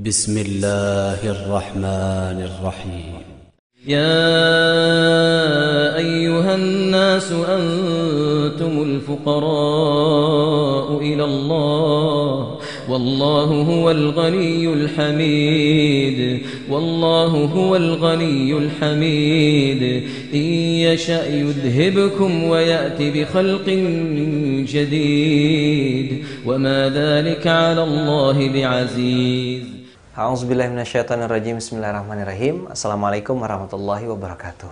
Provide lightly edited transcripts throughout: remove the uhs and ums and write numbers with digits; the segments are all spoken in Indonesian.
بسم الله الرحمن الرحيم يا أيها الناس أنتم الفقراء إلى الله والله هو الغني الحميد إن يشأ يذهبكم ويأتي بخلق جديد وما ذلك على الله بعزيز. A'udzubillahiminasyaitonirrajim. Bismillahirrahmanirrahim. Assalamualaikum warahmatullahi wabarakatuh.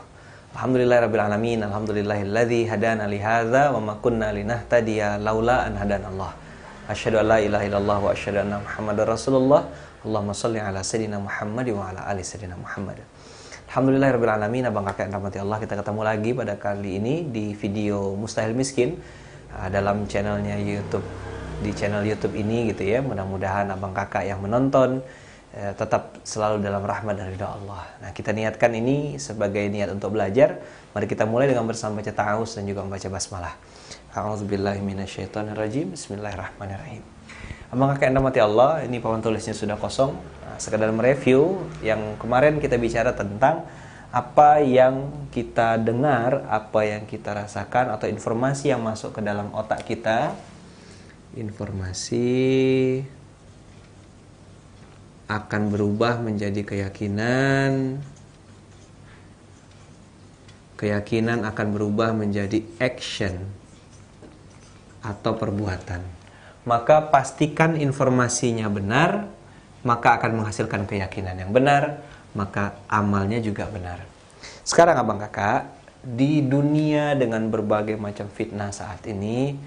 Alhamdulillahirabbil alhamdulillahilladzi hadana li hadza wa ma kunna linahtadiya laula an hadanallah. Asyhadu an la ilaha illallah wa asyhadu anna Muhammadar Rasulullah. Allahumma shalli ala sayidina Muhammad wa ala ali sayidina Muhammad. Alhamdulillahirabbil alamin. Abang kakak yang rahmati Allah, kita ketemu lagi pada kali ini di video Mustahil Miskin dalam channelnya YouTube. Di channel YouTube ini gitu ya. Mudah-mudahan abang kakak yang menonton tetap selalu dalam rahmat dan ridha Allah. Nah, kita niatkan ini sebagai niat untuk belajar. Mari kita mulai dengan bersama baca ta'awuz dan juga membaca basmalah. A'udzubillahi minasyaitonirrajim. Bismillahirrahmanirrahim. Abang kakak yang rahmati Allah, ini papan tulisnya sudah kosong. Nah, sekedar mereview yang kemarin kita bicara tentang apa yang kita dengar, apa yang kita rasakan, atau informasi yang masuk ke dalam otak kita. Informasi akan berubah menjadi keyakinan. Keyakinan akan berubah menjadi action atau perbuatan. Maka pastikan informasinya benar, maka akan menghasilkan keyakinan yang benar, maka amalnya juga benar. Sekarang abang kakak, di dunia dengan berbagai macam fitnah saat ini,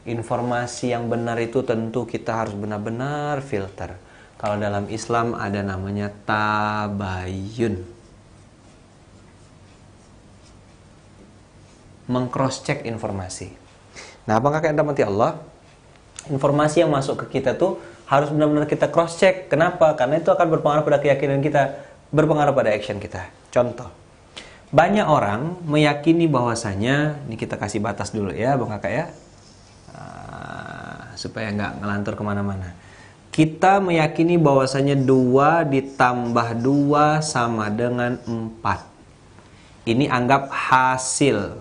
informasi yang benar itu tentu kita harus benar-benar filter. Kalau dalam Islam ada namanya tabayun. Meng-cross-check informasi. Nah, abang kakak yang rahmati Allah, informasi yang masuk ke kita tuh harus benar-benar kita cross-check. Kenapa? Karena itu akan berpengaruh pada keyakinan kita, berpengaruh pada action kita. Contoh, banyak orang meyakini bahwasanya, ini kita kasih batas dulu ya abang kakak ya, supaya nggak ngelantur kemana-mana. Kita meyakini bahwasanya 2 ditambah 2 sama dengan 4. Ini anggap hasil.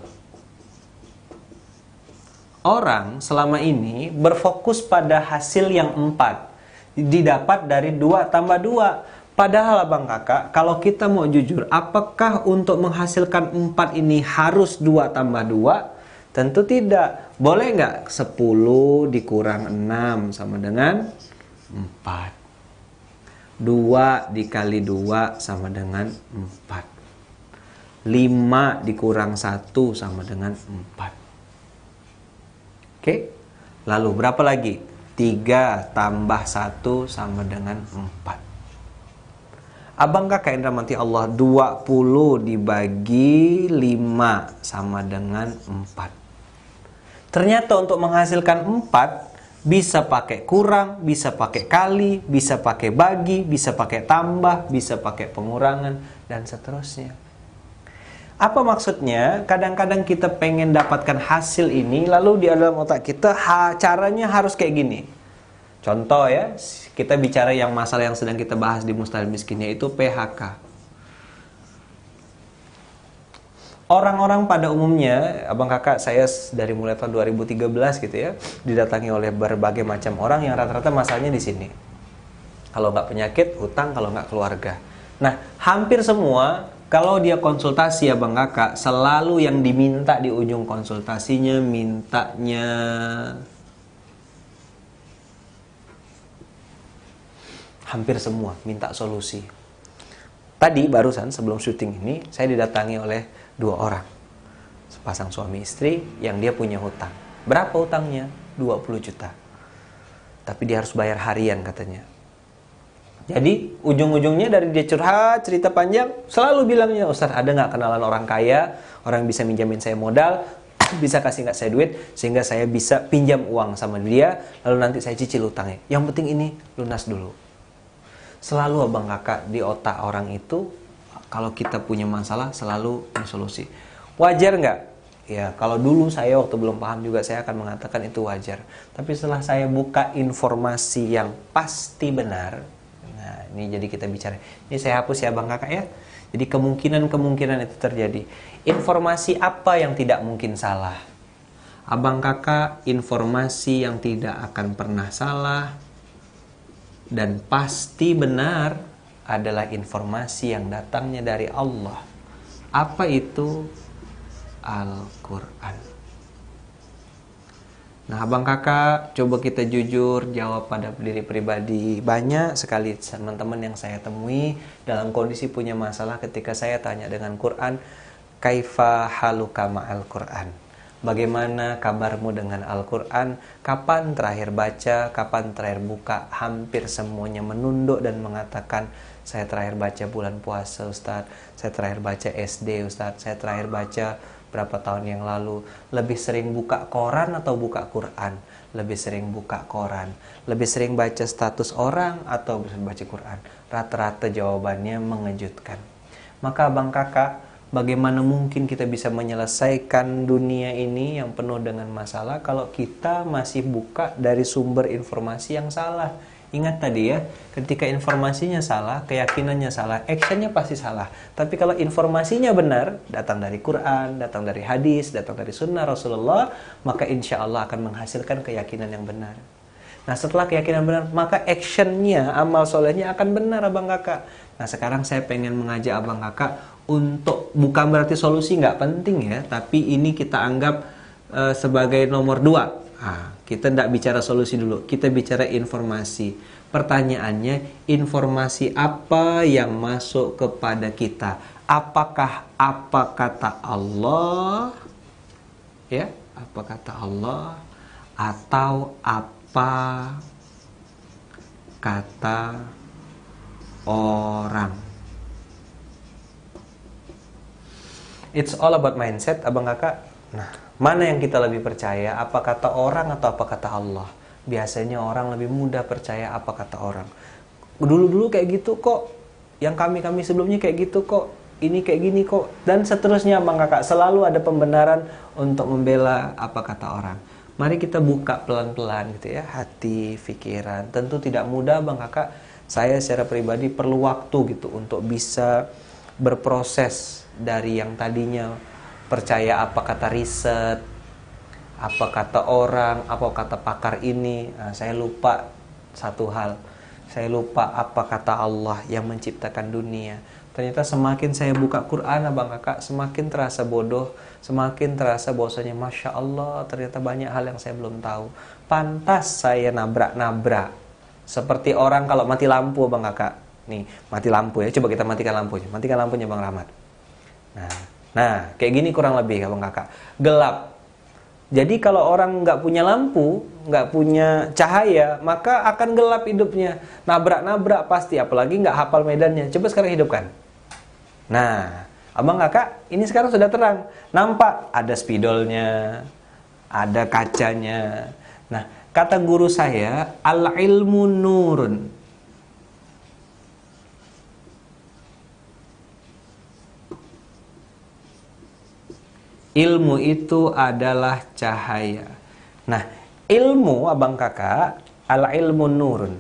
Orang selama ini berfokus pada hasil yang 4. Didapat dari 2 tambah 2. Padahal abang kakak, kalau kita mau jujur, apakah untuk menghasilkan 4 ini harus 2 tambah 2? Tentu tidak. Boleh nggak 10 dikurang 6 sama dengan 4. 2 dikali 2 sama dengan 4. 5 dikurang 1 sama dengan 4. Oke? Lalu berapa lagi? 3 tambah 1 sama dengan 4. Abang kakak yang rahmati Allah, 20 dibagi 5 sama dengan 4. Ternyata untuk menghasilkan 4 bisa pakai kurang, bisa pakai kali, bisa pakai bagi, bisa pakai tambah, bisa pakai pengurangan, dan seterusnya. Apa maksudnya? Kadang-kadang kita pengen dapatkan hasil ini, lalu di dalam otak kita caranya harus kayak gini. Contoh ya, kita bicara yang masalah yang sedang kita bahas di Mustahil Miskin, yaitu PHK. Orang-orang pada umumnya, abang kakak saya dari mulai tahun 2013 gitu ya, didatangi oleh berbagai macam orang yang rata-rata masalahnya di sini. Kalau nggak penyakit, hutang, kalau nggak keluarga. Nah, hampir semua kalau dia konsultasi abang kakak, selalu yang diminta di ujung konsultasinya, mintanya hampir semua minta solusi. Tadi barusan sebelum syuting ini, saya didatangi oleh 2 orang, sepasang suami istri yang dia punya hutang. Berapa hutangnya? 20 juta. Tapi dia harus bayar harian katanya. Jadi ujung-ujungnya dari dia curhat, cerita panjang, selalu bilangnya, Ustaz, ada nggak kenalan orang kaya, orang yang bisa minjamin saya modal, bisa kasih nggak saya duit, sehingga saya bisa pinjam uang sama dia, lalu nanti saya cicil hutangnya. Yang penting ini lunas dulu. Selalu abang kakak di otak orang itu, kalau kita punya masalah selalu punya solusi. Wajar nggak? Ya, kalau dulu saya waktu belum paham juga saya akan mengatakan itu wajar. Tapi setelah saya buka informasi yang pasti benar, nah Nah, ini jadi kita bicara. Ini saya hapus ya Bang Kakak ya. Jadi kemungkinan-kemungkinan itu terjadi. Informasi apa yang tidak mungkin salah? Abang Kakak, informasi yang tidak akan pernah salah dan pasti benar adalah informasi yang datangnya dari Allah. Apa itu? Al-Quran. Nah, Abang Kakak, coba kita jujur jawab pada diri pribadi. Banyak sekali teman-teman yang saya temui dalam kondisi punya masalah ketika saya tanya dengan Quran, kaifa haluka ma'al Quran? Bagaimana kabarmu dengan Al-Quran? Kapan terakhir baca? Kapan terakhir buka? Hampir semuanya menunduk dan mengatakan, saya terakhir baca bulan puasa Ustadz, saya terakhir baca SD Ustadz, saya terakhir baca berapa tahun yang lalu. Lebih sering buka koran atau buka Quran? Lebih sering buka koran. Lebih sering baca status orang atau baca Quran? Rata-rata jawabannya mengejutkan. Maka Abang Kakak, bagaimana mungkin kita bisa menyelesaikan dunia ini yang penuh dengan masalah kalau kita masih buka dari sumber informasi yang salah? Ingat tadi ya, ketika informasinya salah, keyakinannya salah, actionnya pasti salah. Tapi kalau informasinya benar, datang dari Quran, datang dari hadis, datang dari sunnah Rasulullah, maka insya Allah akan menghasilkan keyakinan yang benar. Nah, setelah keyakinan benar, maka actionnya, amal solehnya akan benar Abang Kakak. Nah, sekarang saya pengen mengajak Abang Kakak untuk, bukan berarti solusi nggak penting ya, tapi ini kita anggap sebagai nomor 2. Nah, kita tidak bicara solusi dulu, kita bicara informasi. Pertanyaannya, informasi apa yang masuk kepada kita? Apakah apa kata Allah? Ya, apa kata Allah? Atau apa kata orang? It's all about mindset, Abang Kakak. Nah, mana yang kita lebih percaya, apa kata orang atau apa kata Allah? Biasanya orang lebih mudah percaya apa kata orang. Dulu-dulu kayak gitu kok, yang kami sebelumnya kayak gitu kok, ini kayak gini kok, dan seterusnya Abang Kakak. Selalu ada pembenaran untuk membela apa kata orang. Mari kita buka pelan-pelan gitu ya, hati, pikiran. Tentu tidak mudah Abang Kakak. Saya secara pribadi perlu waktu gitu untuk bisa berproses dari yang tadinya percaya apa kata riset, apa kata orang, apa kata pakar ini. Nah, saya lupa satu hal. Saya lupa apa kata Allah yang menciptakan dunia. Ternyata semakin saya buka Quran Abang Kakak, semakin terasa bodoh, semakin terasa bahwasanya Masya Allah, ternyata banyak hal yang saya belum tahu. Pantas saya nabrak-nabrak. Seperti orang kalau mati lampu Abang Kakak. Nih, mati lampu ya. Coba kita matikan lampunya. Matikan lampunya Bang Rahmat. Nah, kayak gini kurang lebih Abang Kakak. Gelap. Jadi kalau orang nggak punya lampu, nggak punya cahaya, maka akan gelap hidupnya. Nabrak-nabrak pasti, apalagi nggak hafal medannya. Coba sekarang hidupkan. Nah, Abang Kakak, ini sekarang sudah terang. Nampak ada spidolnya, ada kacanya. Nah, kata guru saya, al-ilmu nurun. Ilmu itu adalah cahaya. Nah, ilmu Abang Kakak, al-ilmu nurun.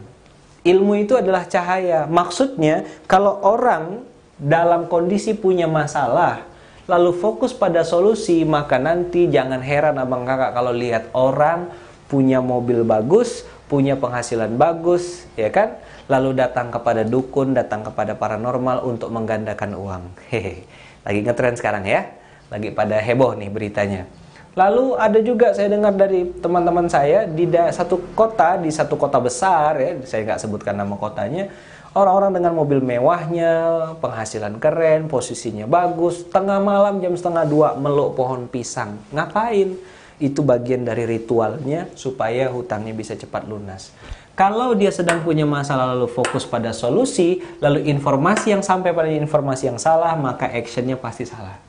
Ilmu itu adalah cahaya. Maksudnya, kalau orang dalam kondisi punya masalah, lalu fokus pada solusi, maka nanti jangan heran Abang Kakak kalau lihat orang punya mobil bagus, punya penghasilan bagus, ya kan? Lalu datang kepada dukun, datang kepada paranormal untuk menggandakan uang. Hehe. Lagi ngetren sekarang ya. Lagi pada heboh nih beritanya. Lalu ada juga saya dengar dari teman-teman saya di satu kota besar ya, saya nggak sebutkan nama kotanya, orang-orang dengan mobil mewahnya, penghasilan keren, posisinya bagus, tengah malam jam 1:30 meluk pohon pisang. Ngapain? Itu bagian dari ritualnya supaya hutangnya bisa cepat lunas. Kalau dia sedang punya masalah lalu fokus pada solusi, lalu informasi yang sampai pada informasi yang salah, maka actionnya pasti salah.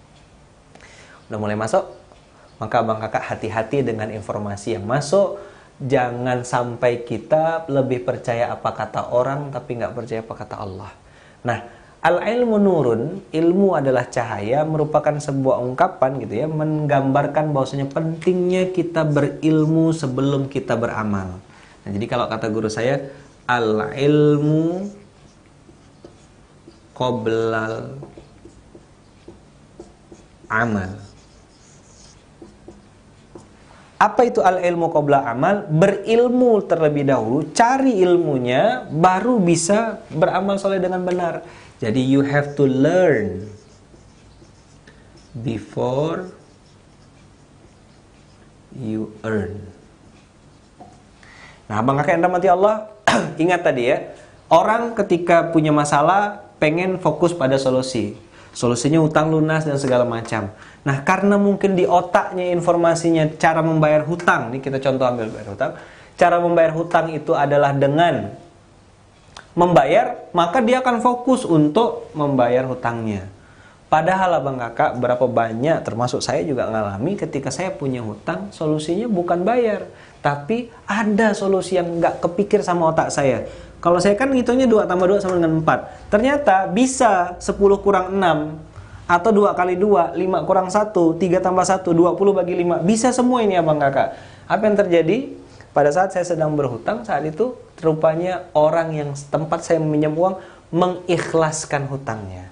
Udah mulai masuk? Maka Abang Kakak hati-hati dengan informasi yang masuk. Jangan sampai kita lebih percaya apa kata orang tapi nggak percaya apa kata Allah. Nah, al-ilmu nurun, ilmu adalah cahaya, merupakan sebuah ungkapan gitu ya, menggambarkan bahwasanya pentingnya kita berilmu sebelum kita beramal. Nah, jadi kalau kata guru saya, al-ilmu qoblal amal. Apa itu al-ilmu qabla amal? Berilmu terlebih dahulu, cari ilmunya, baru bisa beramal soleh dengan benar. Jadi you have to learn before you earn. Nah, Abang Kakak yang dirahmati Allah, ingat tadi ya, orang ketika punya masalah pengen fokus pada solusi. Solusinya utang lunas dan segala macam. Nah, karena mungkin di otaknya informasinya cara membayar hutang. Ini kita contoh ambil bayar hutang. Cara membayar hutang itu adalah dengan membayar, maka dia akan fokus untuk membayar hutangnya. Padahal Abang Kakak berapa banyak, termasuk saya juga ngalami ketika saya punya hutang, solusinya bukan bayar. Tapi ada solusi yang nggak kepikir sama otak saya. Kalau saya kan ngitungnya 2 tambah 2 sama dengan 4. Ternyata bisa 10 kurang 6. Atau 2 kali 2, 5 kurang 1, 3 tambah 1, 20 bagi 5. Bisa semua ini Abang Kakak. Apa yang terjadi? Pada saat saya sedang berhutang, saat itu rupanya orang yang tempat saya meminjam uang mengikhlaskan hutangnya.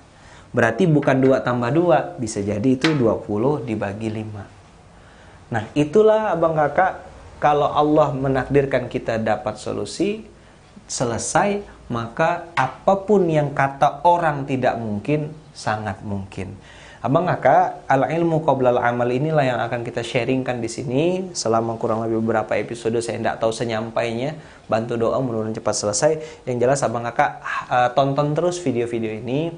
Berarti bukan 2 tambah 2. Bisa jadi itu 20 dibagi 5. Nah, itulah Abang Kakak. Kalau Allah menakdirkan kita dapat solusi, selesai, maka apapun yang kata orang tidak mungkin, sangat mungkin. Abang Kakak, al-ilmu qoblal amal inilah yang akan kita sharingkan di sini selama kurang lebih beberapa episode. Saya tidak tahu senyampainya. Bantu doa mudah-mudahan cepat selesai. Yang jelas Abang Kakak tonton terus video-video ini.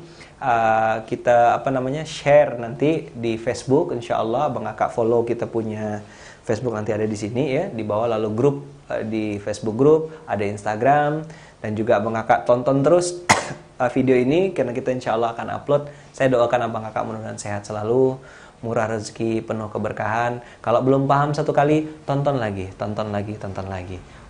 Kita share nanti di Facebook. Insya Allah Abang Kakak follow kita punya Facebook nanti ada di sini ya, di bawah, lalu grup di Facebook grup, ada Instagram, dan juga Abang Kakak tonton terus video ini karena kita insya Allah akan upload. Saya doakan Abang Kakak mudah-mudahan sehat selalu, murah rezeki, penuh keberkahan. Kalau belum paham satu kali, tonton lagi.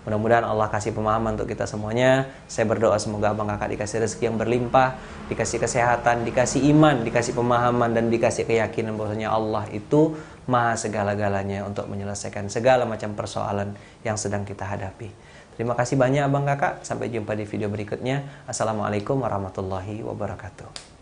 Mudah-mudahan Allah kasih pemahaman untuk kita semuanya. Saya berdoa semoga Abang Kakak dikasih rezeki yang berlimpah, dikasih kesehatan, dikasih iman, dikasih pemahaman, dan dikasih keyakinan bahwasanya Allah itu maha segala-galanya untuk menyelesaikan segala macam persoalan yang sedang kita hadapi. Terima kasih banyak Abang Kakak. Sampai jumpa di video berikutnya. Assalamualaikum warahmatullahi wabarakatuh.